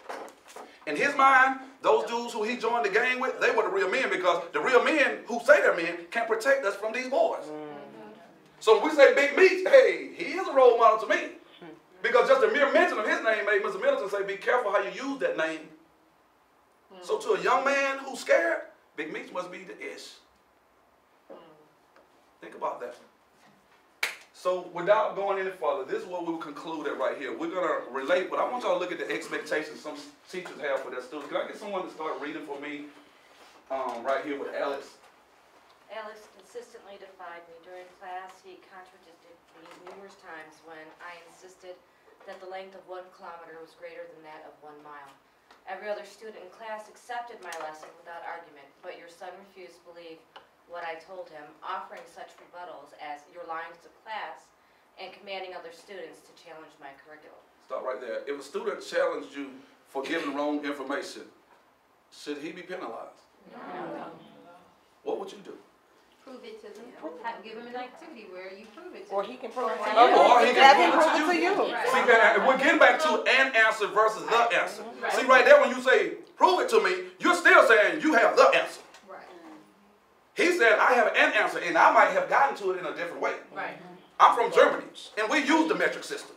In his mind, those dudes who he joined the gang with, they were the real men because the real men who say they're men can protect us from these boys. So when we say Big Meat, hey, he is a role model to me. Because just a mere mention of his name made Mr. Middleton say, be careful how you use that name. So to a young man who's scared, Big Meat must be the ish. Think about that. So without going any further, this is what we'll conclude at right here. We're going to relate, but I want y'all to look at the expectations some teachers have for their students. Can I get someone to start reading for me right here with Alex? Alex consistently defied me. During class, he contradicted me numerous times when I insisted that the length of 1 kilometer was greater than that of 1 mile. Every other student in class accepted my lesson without argument, but your son refused to believe what I told him, offering such rebuttals as you're lying to class and commanding other students to challenge my curriculum. Stop right there. If a student challenged you for giving wrong information, should he be penalized? No. What would you do? Prove it to them. Give them an activity where you prove it to Or them. he can prove it to you. Or he can Have him prove it to you. Right. See, we're getting back to an answer versus the answer. Right. See, right there when you say, prove it to me, you're still saying you have the answer. Right. He said, I have an answer, and I might have gotten to it in a different way. Right. I'm from Germany, and we use the metric system.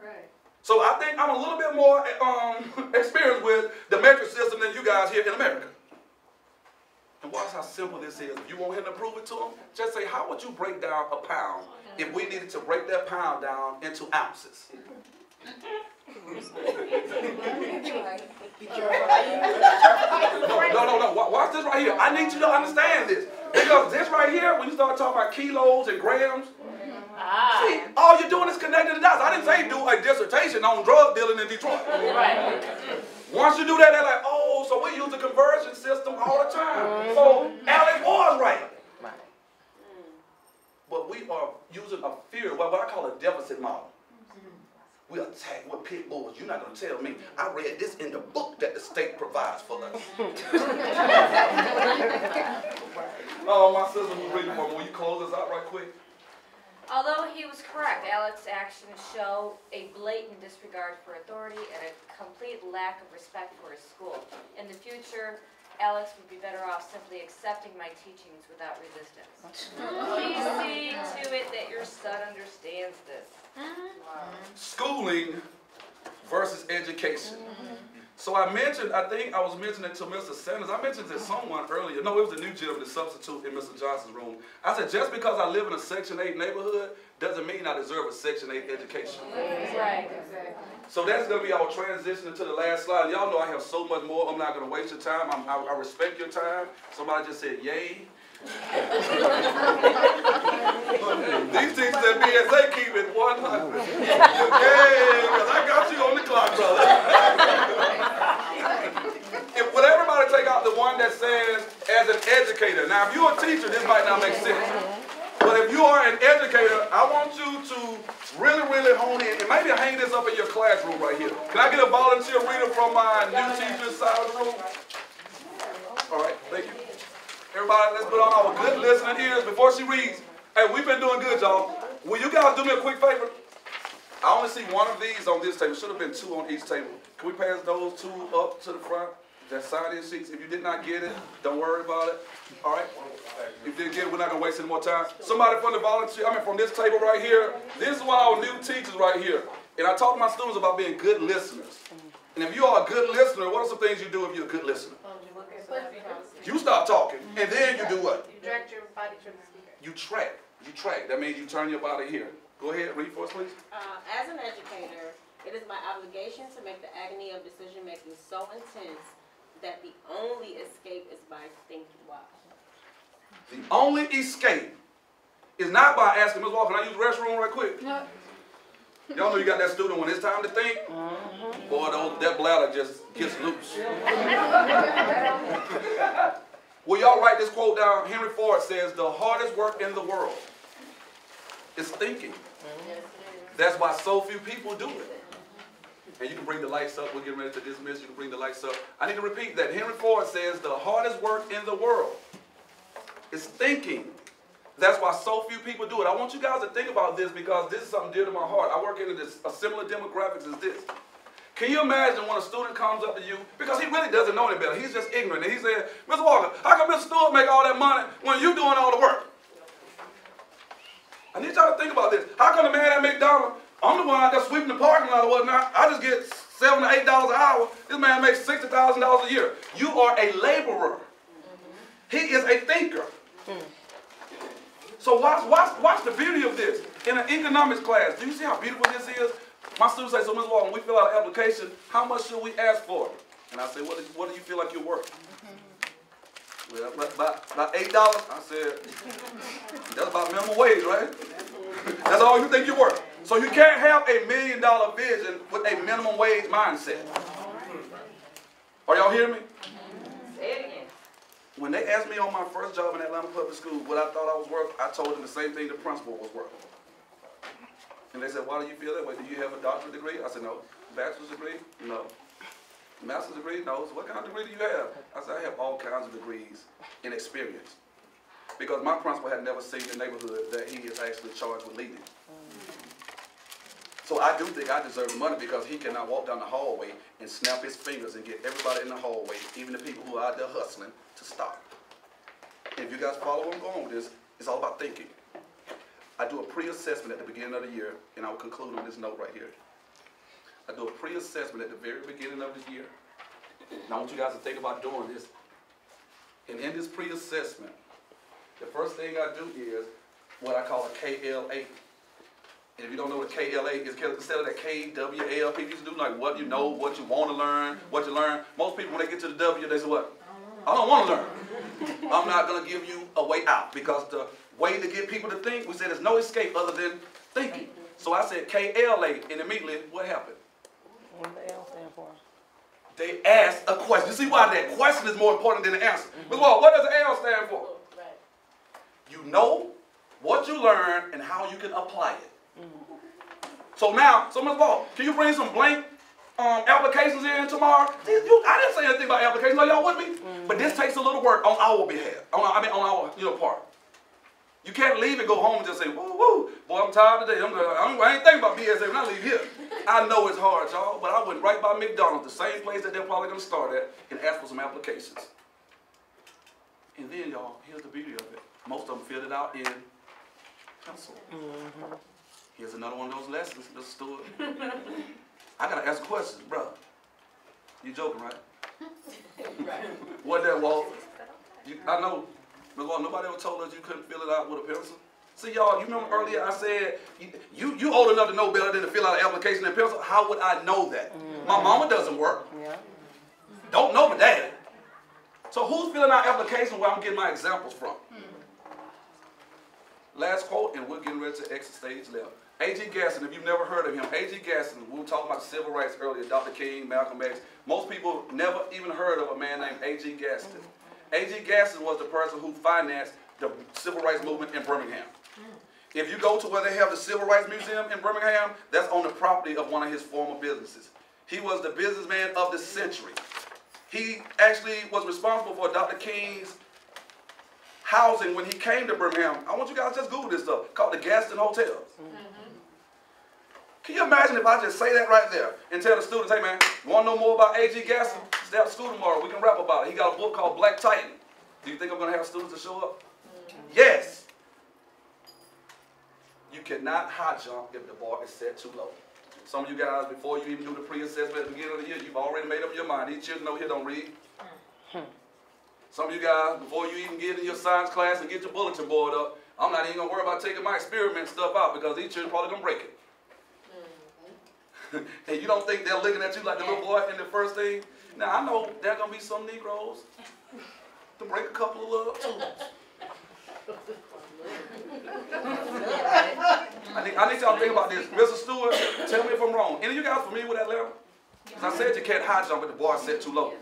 Right. So I think I'm a little bit more experienced with the metric system than you guys here in America. And watch how simple this is. If you want him to prove it to him, just say, how would you break down a pound if we needed to break that pound down into ounces? No. Watch this right here. I need you to understand this. Because this right here, when you start talking about kilos and grams, see, all you're doing is connecting the dots. I didn't say do a dissertation on drug dealing in Detroit. Right. Once you do that, they're like, oh, so we use the conversion system all the time. So Alex was right. But we are using a fear, what I call a deficit model. We attack with pit bulls. You're not going to tell me. I read this in the book that the state provides for us. Oh, my sister was reading for me. Will you close us out right quick? Although he was correct, Alex's actions show a blatant disregard for authority and a complete lack of respect for his school. In the future, Alex would be better off simply accepting my teachings without resistance. Please see to it that your son understands this. Schooling versus education. So I mentioned, I think I was mentioning to Mr. Sanders, I mentioned to someone earlier, no, it was a new gentleman, the substitute in Mr. Johnson's room. I said, just because I live in a Section 8 neighborhood doesn't mean I deserve a Section 8 education. Right. So that's going to be our transition into the last slide. Y'all know I have so much more. I'm not going to waste your time. I respect your time. Somebody just said, yay. These teachers at BSA keep it 100. Yay, because I got you on the clock, brother. Would everybody take out the one that says, as an educator? Now, if you're a teacher, this might not make sense. But if you are an educator, I want you to really, really hone in. And maybe hang this up in your classroom right here. Can I get a volunteer reader from my new teacher's side of the room? All right, thank you. Everybody, let's put on our good listening ears. Before she reads, Hey, we've been doing good, y'all. Will you guys do me a quick favor? I only see one of these on this table. Should have been two on each table. Can we pass those two up to the front? That sign-in sheets. If you did not get it, don't worry about it. All right? If you did get it, we're not going to waste any more time. Somebody from the volunteer, from this table right here. This is one of our new teachers right here. And I talk to my students about being good listeners. And if you are a good listener, what are some things you do if you're a good listener? You start talking, and then you do what? You direct your body to the speaker. You track. You track. That means you turn your body here. Go ahead, read for us, please. As an educator, it is my obligation to make the agony of decision-making so intense that the only escape is by thinking. Wow. The only escape is not by asking, Ms. Walker, can I use the restroom right quick? No. Y'all know you got that student when it's time to think, boy, that bladder just gets loose. Will y'all write this quote down? Henry Ford says, the hardest work in the world is thinking. That's why so few people do it. And you can bring the lights up. We're getting ready to dismiss. You can bring the lights up. I need to repeat that. Henry Ford says the hardest work in the world is thinking. That's why so few people do it. I want you guys to think about this because this is something dear to my heart. I work in a similar demographics as this. Can you imagine when a student comes up to you, because he really doesn't know any better. He's just ignorant. And he said, Mr. Walker, how come Mr. Stewart make all that money when you doing all the work? I need y'all to think about this. How come the man at McDonald's, I'm the one out there sweeping the parking lot or whatnot, I just get $7 to $8 an hour. This man makes $60,000 a year. You are a laborer. He is a thinker. So watch the beauty of this. In an economics class, do you see how beautiful this is? My students say, so Ms. Walker, when we fill out an application, how much should we ask for? And I say, what do you feel like you're worth? Well, about $8. I said, that's about minimum wage, right? That's all you think you're worth. So you can't have $1 million vision with a minimum wage mindset. Are y'all hearing me? Say it again. When they asked me on my first job in Atlanta Public School what I thought I was worth, I told them the same thing the principal was worth. And they said, why do you feel that way? Do you have a doctorate degree? I said, no. Bachelor's degree? No. Master's degree? No. So what kind of degree do you have? I said, I have all kinds of degrees in experience. Because my principal had never seen the neighborhood that he is actually charged with leading. So I do think I deserve the money because he cannot walk down the hallway and snap his fingers and get everybody in the hallway, even the people who are out there hustling, to stop. And if you guys follow where I'm going with this, it's all about thinking. I do a pre-assessment at the beginning of the year, and I will conclude on this note right here. I do a pre-assessment at the very beginning of the year. And I want you guys to think about doing this. And in this pre-assessment, the first thing I do is what I call a KLA. And if you don't know what KLA is, instead of that KWL, people used to do like what you know, what you want to learn, what you learn. Most people, when they get to the W, they say what? I don't want to learn. I'm not going to give you a way out because the way to get people to think, we said there's no escape other than thinking. So I said KLA, and immediately what happened? What does the L stand for? They asked a question. You see why that question is more important than the answer. But what does the L stand for? You know what you learn and how you can apply it. So now, Ms. Walker, can you bring some blank applications in tomorrow? I didn't say anything about applications. Are y'all with me? But this takes a little work on our behalf. On our part. You can't leave and go home and just say, woo, woo, boy, I'm tired today. I ain't thinking about BSA when I leave here. I know it's hard, y'all, but I went right by McDonald's, the same place that they're probably going to start at, and asked for some applications. And then, y'all, here's the beauty of it. Most of them filled it out in pencil. Here's another one of those lessons, Mr. Stewart. I got to ask questions, bro. You joking, right? What that, Walt? I know. Nobody ever told us you couldn't fill it out with a pencil. See, y'all, you remember earlier I said, you old enough to know better than to fill out an application in pencil. How would I know that? My mama doesn't work. Don't know my daddy. So who's filling out applications where I'm getting my examples from? Last quote, and we're getting ready to exit stage left. A.G. Gaston, if you've never heard of him, A.G. Gaston, we were talking about civil rights earlier, Dr. King, Malcolm X. Most people never even heard of a man named A.G. Gaston. A.G. Gaston was the person who financed the civil rights movement in Birmingham. If you go to where they have the Civil Rights Museum in Birmingham, that's on the property of one of his former businesses. He was the businessman of the century. He actually was responsible for Dr. King's housing when he came to Birmingham. I want you guys to just Google this stuff, called the Gaston Hotels. Can you imagine if I just say that right there and tell the students, hey man, you want to know more about A.G. Gaston? Stay after school tomorrow. We can rap about it. He got a book called Black Titan. Do you think I'm going to have students to show up? Yes. You cannot high jump if the bar is set too low. Some of you guys, before you even do the pre-assessment at the beginning of the year, you've already made up your mind. These children over here don't read. Some of you guys, before you even get in your science class and get your bulletin board up, I'm not even going to worry about taking my experiment stuff out because these children probably going to break it. And you don't think they're looking at you like the little boy in the first thing? Now, I know there are going to be some Negroes to break a couple of little tools. I need y'all to think about this. Mr. Stewart, tell me if I'm wrong. Any of you guys familiar with that letter? Because I said you can't high jump if the bar is set too low.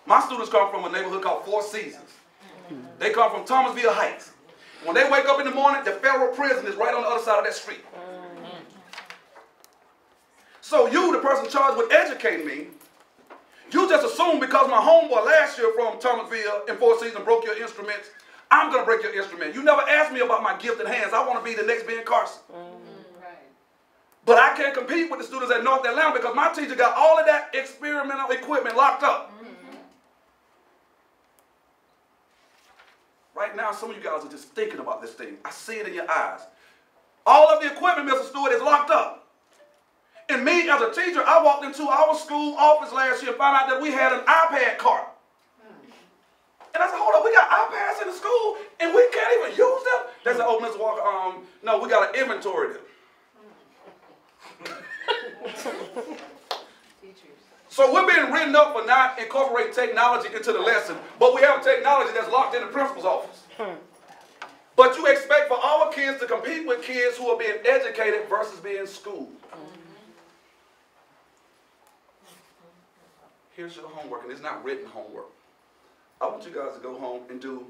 My students come from a neighborhood called Four Seasons. They come from Thomasville Heights. When they wake up in the morning, the federal prison is right on the other side of that street. So you, the person charged with educating me, you just assume because my homeboy last year from Thomasville in Four Seasons broke your instruments, I'm going to break your instrument. You never asked me about my gifted hands. I want to be the next Ben Carson. But I can't compete with the students at North Atlanta because my teacher got all of that experimental equipment locked up. Right now, some of you guys are just thinking about this thing. I see it in your eyes. All of the equipment, Mr. Stewart, is locked up. And me, as a teacher, I walked into our school office last year and found out that we had an iPad cart. And I said, hold up, we got iPads in the school and we can't even use them? They said, oh, Mr. Walker, no, we got to inventory them. So we're being written up for not incorporating technology into the lesson, but we have technology that's locked in the principal's office. But you expect for our kids to compete with kids who are being educated versus being schooled. Here's your homework, and it's not written homework. I want you guys to go home and do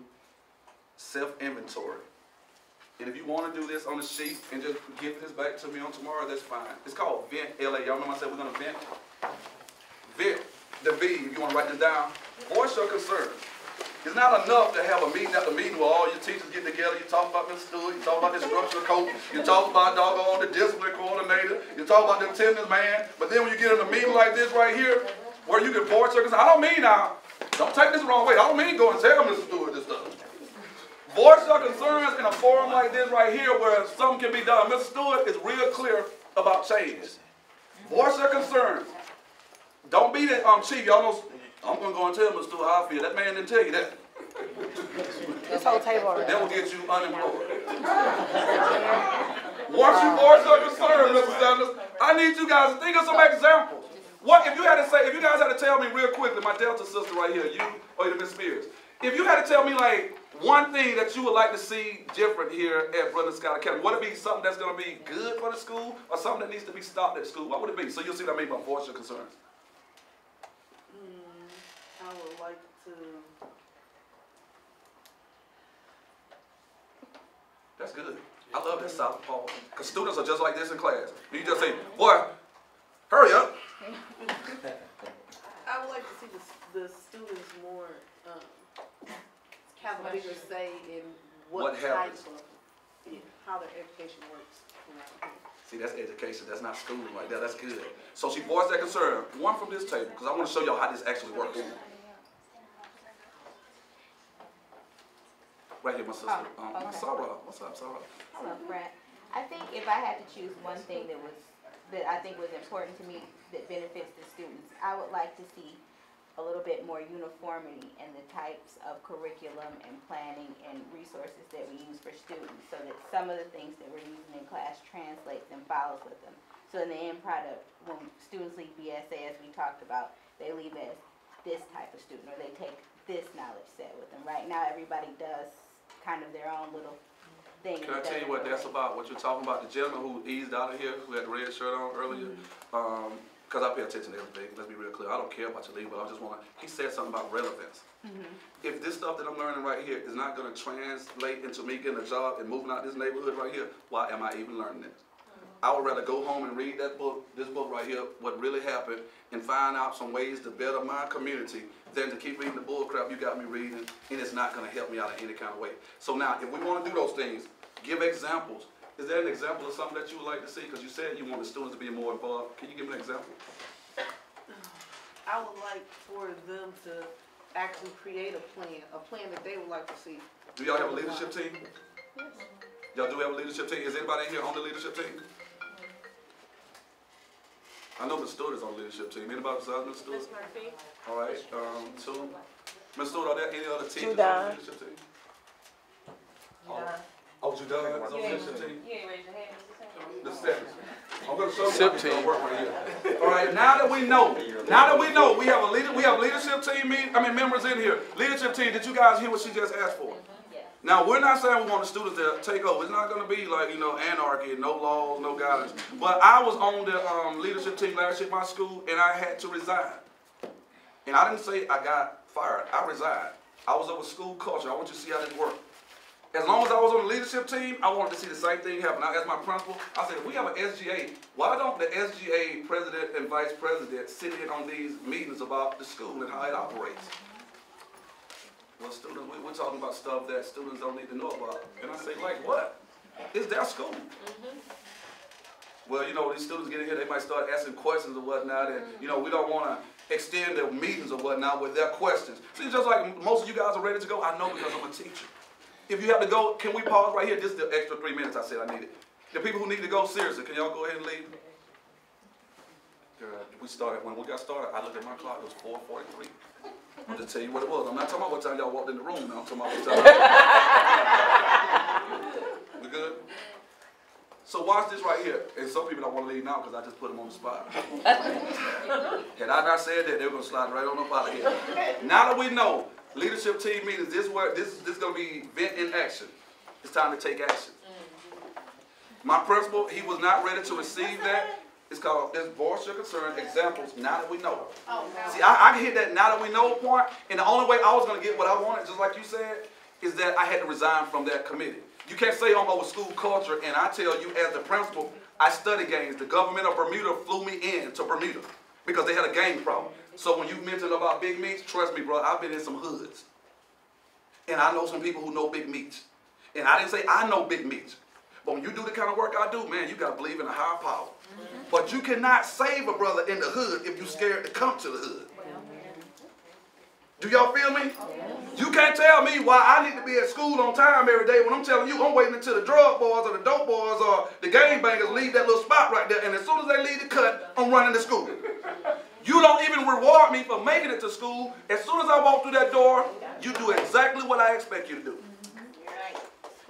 self-inventory. And if you want to do this on a sheet and just give this back to me on tomorrow, that's fine. It's called Vent, L.A. Y'all remember I said we're going to vent? Vent, the V, if you want to write this down. Voice your concerns. It's not enough to have a meeting after meeting where all your teachers get together. You talk about Mr. Stewart, you talk about the instructional coach, you talk about doggone the discipline coordinator, you talk about the attendance man, but then when you get in a meeting like this right here, where you can voice your concerns, I don't mean now, don't take this the wrong way, I don't mean go and tell Mr. Stewart this stuff. Voice your concerns in a forum like this right here where something can be done. Mr. Stewart is real clear about change. Voice your concerns. Don't be the chief. Y'all know, I'm going to go and tell Mr. Stewart how I feel. That man didn't tell you that. This whole table already. That will get you unemployed. Once you voice your concerns, Mr. Sanders, I need you guys to think of some examples. What if you had to say, if you guys had to tell me real quickly, my Delta sister right here, you or Miss Spears, if you had to tell me like one thing that you would like to see different here at Brenda Scott Academy, would it be something that's going to be good for the school or something that needs to be stopped at school? What would it be? So you'll see what I mean by voice your concerns. I would like to. That's good. I love that South Paul. Because students are just like this in class. You just say, boy, hurry up. I would like to see the students more have a bigger say in what type of, how their education works. See, that's education. That's not schooling right there. That's good. So she voiced that concern. One from this table, because I want to show y'all how this actually works. Right here, my sister. Okay. Sarah. What's up, Sarah? Hello, Brent. I think if I had to choose one thing that I think was important to me that benefits the students, I would like to see a little bit more uniformity in the types of curriculum and planning and resources that we use for students, so that some of the things that we're using in class translates and follows with them. So in the end product, when students leave BSA, as we talked about, they leave as this type of student, or they take this knowledge set with them. Right now, everybody does kind of their own little thing. Can I tell you what that's about? What you're talking about? The gentleman who eased out of here, who had the red shirt on earlier, because I pay attention to everything. Let's be real clear. I don't care about your league, but I just want to. He said something about relevance. If this stuff that I'm learning right here is not going to translate into me getting a job and moving out this neighborhood right here, why am I even learning this? I would rather go home and read that book, this book right here, what really happened, and find out some ways to better my community than to keep reading the bull crap you got me reading, and it's not going to help me out in any kind of way. So now, if we want to do those things, give examples. Is there an example of something that you would like to see? Because you said you want the students to be more involved. Can you give me an example? I would like for them to actually create a plan that they would like to see. Do y'all have a leadership team? Yes. Y'all do have a leadership team? Is anybody in here on the leadership team? I know the Stewart is on the leadership team. Anybody besides Mr. Stewart? Ms. Murphy? All right, two. Ms. Stewart, are there any other teams on Judah. the leadership team? Oh, Judah is on the leadership team? You ain't raised your hand, Mr. The steps. I'm going to show you SIP how it's going team. to work right here. All right, now that we know, we have a leadership team members in here. Leadership team, did you guys hear what she just asked for? Now, we're not saying we want the students to take over. It's not going to be like, anarchy, no laws, no guidance. But I was on the leadership team last year at my school, and I had to resign. And I didn't say I got fired. I resigned. I was over school culture. I want you to see how this works. As long as I was on the leadership team, I wanted to see the same thing happen. I asked my principal, I said, if we have an SGA, why don't the SGA president and vice president sit in on these meetings about the school and how it operates? Well, students, we're talking about stuff that students don't need to know about. And I say, like what? It's their school. Well, these students get in here, they might start asking questions or whatnot, and, we don't want to extend their meetings or whatnot with their questions. See, just like most of you guys are ready to go, I know because I'm a teacher. If you have to go, can we pause right here? This is the extra 3 minutes I said I needed. The people who need to go, seriously, can y'all go ahead and leave? When we got started, I looked at my clock, it was 4:43. I'll just tell you what it was. I'm not talking about what time y'all walked in the room now. I'm talking about what time. We good? So watch this right here. And some people don't want to leave now because I just put them on the spot. Had I not said that, they were going to slide right on up out of here. Now that we know, leadership team meetings, this is going to be vent in action. It's time to take action. My principal, he was not ready to receive that. It's called, this voice your concern, examples, now that we know. Oh, no. See, I hit that now that we know point, and the only way I was going to get what I wanted, just like you said, is that I had to resign from that committee. You can't say I'm over school culture, and I tell you as the principal, I study games. The government of Bermuda flew me in to Bermuda because they had a game problem. So when you mentioned about big meats, trust me, bro, I've been in some hoods. And I know some people who know big meats. And I didn't say I know big meats. But when you do the kind of work I do, man, you got to believe in a higher power. But you cannot save a brother in the hood if you're scared to come to the hood. Do y'all feel me? You can't tell me why I need to be at school on time every day when I'm telling you I'm waiting until the drug boys or the dope boys or the gang bangers leave that little spot right there. And as soon as they leave the cut, I'm running to school. You don't even reward me for making it to school. As soon as I walk through that door, you do exactly what I expect you to do.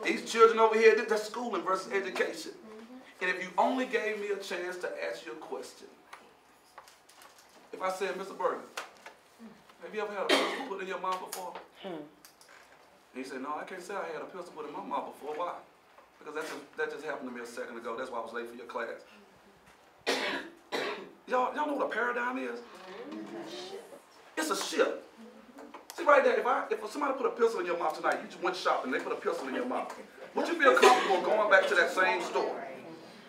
These children over here, that's schooling versus education. And if you only gave me a chance to ask you a question. If I said, Mr. Burton, have you ever had a pistol put in your mouth before? And he said, no, I can't say I had a pistol put in my mouth before. Why? Because that just happened to me a second ago. That's why I was late for your class. Y'all know what a paradigm is? It's a ship. See right there, if somebody put a pistol in your mouth tonight, you just went shopping, they put a pistol in your mouth. Would you feel comfortable going back to that same store?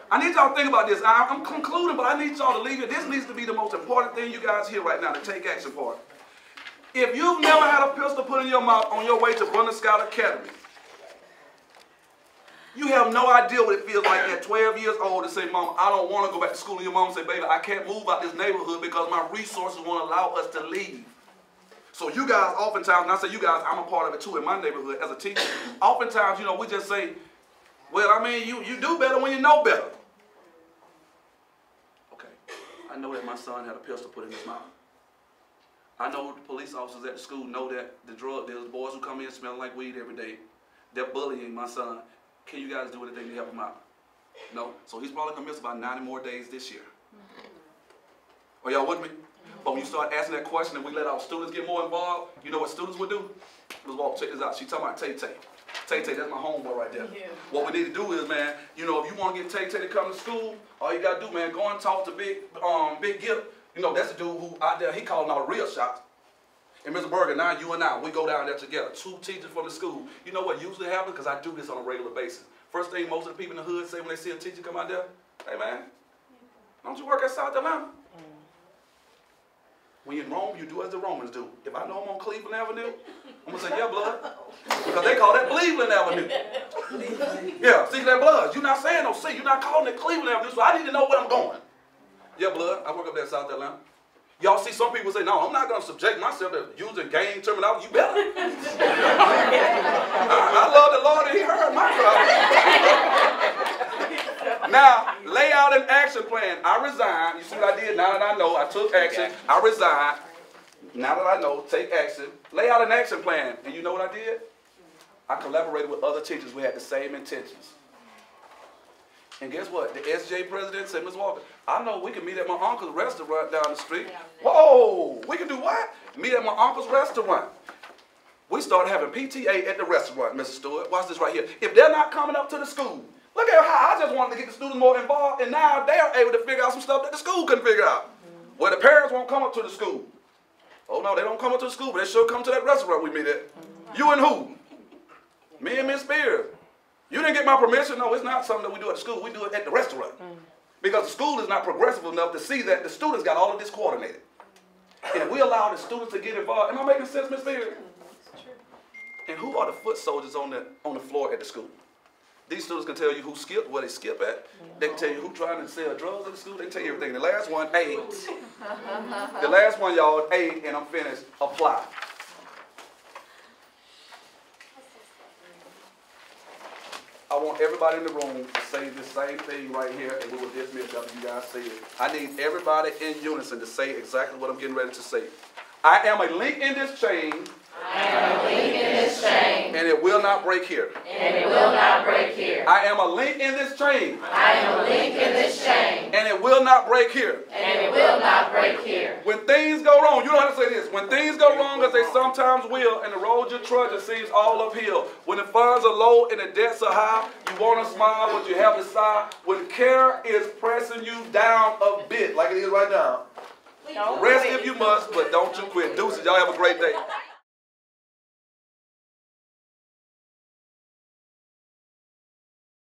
I need y'all to think about this. I'm concluding, but I need y'all to leave it. This needs to be the most important thing you guys hear right now, the take action part. If you've never had a pistol put in your mouth on your way to Brenda Scout Academy, you have no idea what it feels like at 12 years old to say, Mom, I don't want to go back to school. And your mom say, baby, I can't move out this neighborhood because my resources won't allow us to leave. So you guys oftentimes, and I say you guys, I'm a part of it too in my neighborhood as a teacher. Oftentimes, we just say, well, I mean, you do better when you know better. Okay, I know that my son had a pistol put in his mouth. I know the police officers at the school know that the drug dealers, boys who come in smelling like weed every day, they're bullying my son. Can you guys do anything to help him out? No. So he's probably going to miss about 90 more days this year. Are y'all with me? But when you start asking that question and we let our students get more involved, you know what students would do? Let's walk, check this out. She's talking about Tay-Tay. Tay-Tay, that's my homeboy right there. Yeah. What we need to do is, man, if you want to get Tay-Tay to come to school, all you got to do, man, go and talk to Big Gift. That's the dude who out there, he calling all the real shots. And Mr. Berger, now you and I, we go down there together, 2 teachers from the school. You know what usually happens? Because I do this on a regular basis. First thing most of the people in the hood say when they see a teacher come out there, Hey, man, don't you work at South Atlanta? When you're in Rome, you do as the Romans do. If I know I'm on Cleveland Avenue, I'm going to say, yeah, blood. Because they call that Cleveland Avenue. Yeah, see that blood. You're not saying no C. You're not calling it Cleveland Avenue, so I need to know where I'm going. Yeah, blood. I work up there in South Atlanta. Y'all see some people say, no, I'm not going to subject myself to using gang terminology. You better. I love the Lord and he heard my cry. Now, lay out an action plan. I resigned. You see what I did? Now that I know, I took action. I resigned. Now that I know, take action. Lay out an action plan. And you know what I did? I collaborated with other teachers. We had the same intentions. And guess what? The SJ president said, Ms. Walker, I know we can meet at my uncle's restaurant down the street. Whoa, we can do what? Meet at my uncle's restaurant. We started having PTA at the restaurant, Mr. Stewart. Watch this right here. If they're not coming up to the school, look at how I just wanted to get the students more involved, and now they are able to figure out some stuff that the school couldn't figure out. Where the parents won't come up to the school. Oh, no, they don't come up to the school, but they sure come to that restaurant we meet at. You and who? Me and Miss Spears. You didn't get my permission? No, it's not something that we do at the school. We do it at the restaurant. Because the school is not progressive enough to see that the students got all of this coordinated. And if we allow the students to get involved, am I making sense, Miss Spears? And who are the foot soldiers on the floor at the school? These students can tell you who skipped, where they skip at. They can tell you who trying to sell drugs at the school. They can tell you everything. The last one, ate. The last one, y'all, ate, and I'm finished. Apply. I want everybody in the room to say the same thing right here, and we will dismiss after you guys say it. I need everybody in unison to say exactly what I'm getting ready to say. I am a link in this chain. I am a link in this chain. And it will not break here. And it will not break here. I am a link in this chain. I am a link in this chain. And it will not break here. And it will not break here. When things go wrong, you know how to say this. When things go wrong, as they sometimes will, and the road you're trudging seems all uphill. When the funds are low and the debts are high, you want to smile, but you have to sigh. When care is pressing you down a bit, like it is right now. Rest if you must, but don't you quit. Deuces, y'all have a great day.